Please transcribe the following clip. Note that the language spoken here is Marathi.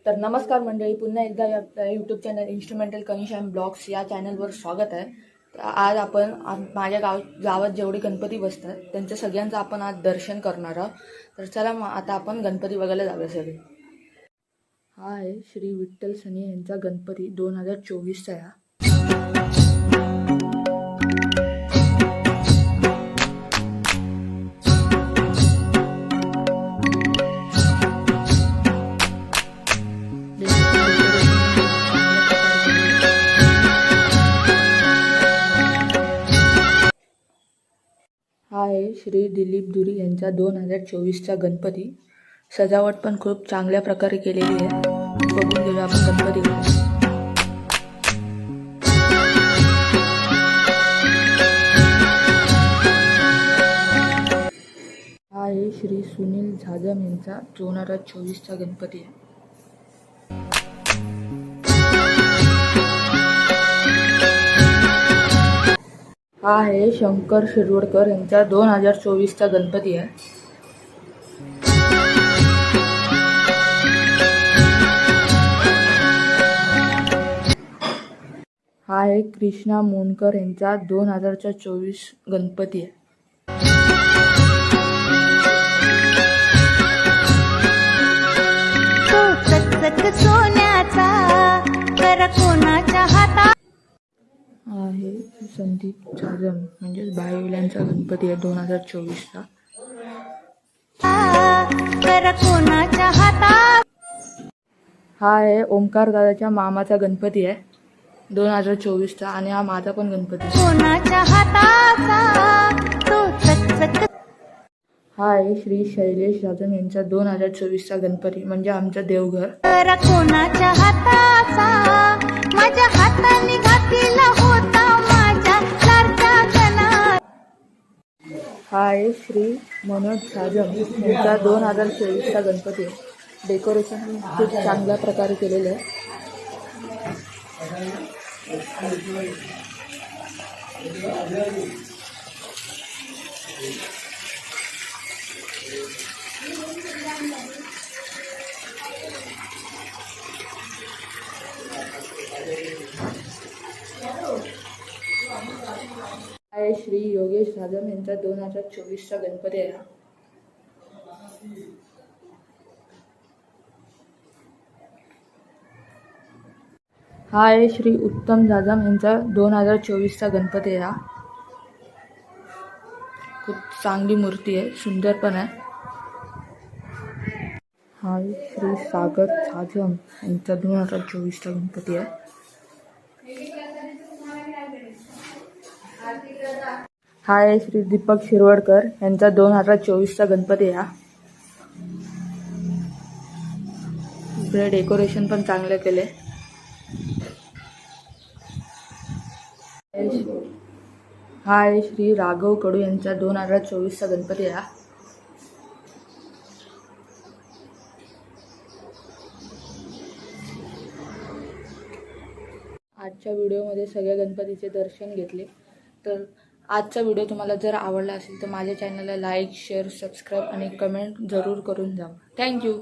तर नमस्कार मंडळी, पुन्हा एकदा आपल्या YouTube channel instrumental Kanish and blogs या चॅनलवर स्वागत आहे. तर आज आपण माझ्या गावात जेवढे गणपती बसतात त्यांचं सगळ्यांचं आपण आज दर्शन करणार आहोत. तर चला मग आता आपण गणपती बघायला जाऊया सगळे. हा आहे श्री विठ्ठल सनी यांचा गणपती 2024चा आहे. हा आहे श्री दिलीप दुरी यांचा 2024चा गणपती. सजावट पण खूप चांगल्या प्रकारे केलेली आहे. बघून घेऊया आपण गणपती. हा आहे श्री सुनील झाजम यांचा 2024चा गणपती आहे. हा आहे शंकर शिरवडकर यांचा 2024चा गणपती आहे. हा आहे कृष्णा मोनकर यांचा 2024 गणपती आहे. सोन्याचा कर कोणाच्या हातात. आहे संदीप झाजम म्हणजेच बायविल्यांचा गणपती आहे 2024चा. कर कोणाच्या हातात. हा आहे ओमकार दादाच्या मामाचा गणपती आहे 2024चा आणि हा माझा पण गणपती. कोणाच्या हाताचा तो चकचक. हा आहे श्री शैलेश जाधव यांचा 2024चा गणपती म्हणजे आमचं देवघर. कर कोणाच्या हाताचा माझ्या हाताने घातलेला होता माझ्या लाडक्या गणात. हा आहे श्री मनोज जाधव यांचा 2024चा गणपती आहे. डेकोरेशन खूप चांगल्या प्रकारे केलेलं आहे. आहे श्री योगेश जाधव यांचा 2024चा गणपती आहे. हा आहे श्री उत्तम जाधव यांचा 2024चा गणपती आहे. खूप चांगली मूर्ती आहे, सुंदर पण आहे. हा आहे श्री सागर जाधव यांचा 2024चा गणपती आहे. हा आहे श्री दीपक शिरवडकर यांचा 2024चा गणपती आहे. इकडे डेकोरेशन पण चांगलं केले. हा आहे श्री राघव कडू यांचा 2024चा गणपती आहे. आजच्या व्हिडिओमध्ये सगळ्या गणपतीचे दर्शन घेतले. तर आजचा व्हिडिओ तुम्हाला जर आवडला असेल तर माझ्या चॅनलला लाईक, शेअर, सबस्क्राईब आणि कमेंट जरूर करून जा. थँक्यू.